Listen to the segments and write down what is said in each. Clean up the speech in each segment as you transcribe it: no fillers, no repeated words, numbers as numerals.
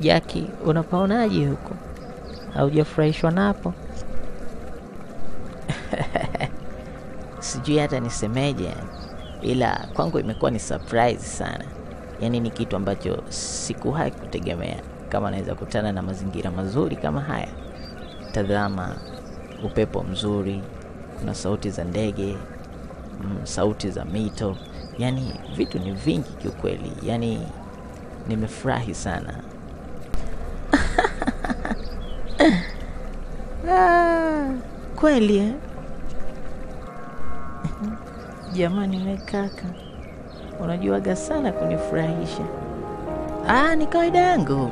Jackie, unapaonaje huko? Haujafurahishwa napo? Sijui hata nisemeje, ila kwangu imekuwa ni surprise sana. Yaani ni kitu ambacho sikuwahi kutegemea kama naweza kutana na mazingira mazuri kama haya. Tazama, upepo mzuri, kuna sauti za ndege, sauti za mito. Yaani vitu ni vingi kiukweli. Yaani nimefurahi sana. Kweli eh? Jamani we kaka, unajuaga sana kunifurahisha. Ni kawaida yangu.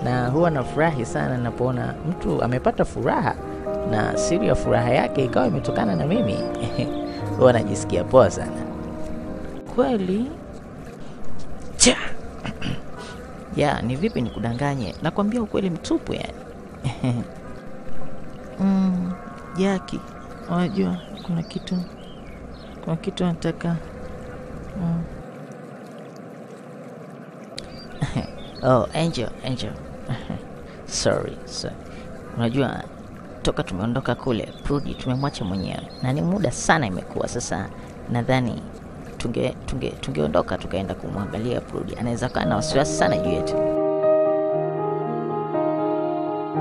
Na huwa nafurahi sana napoona mtu amepata furaha na siri ya furaha yake ikawa imetokana na mimi. Huwa najisikia poa sana. Kweli? Cha. Ya, ni vipi nikudanganye? Nakwambia ukweli mtupu yani. Jackie, unajua kuna kitu nataka. Oh, Angel. Sorry. Unajua toka tumeondoka kule, Prudy tumemwacha mwenyewe. Na ni muda sana imekuwa sasa. Nadhani tungeondoka tukaenda kumwangalia Prudy. Anaweza kuwa na wasiwasi sana juu yetu.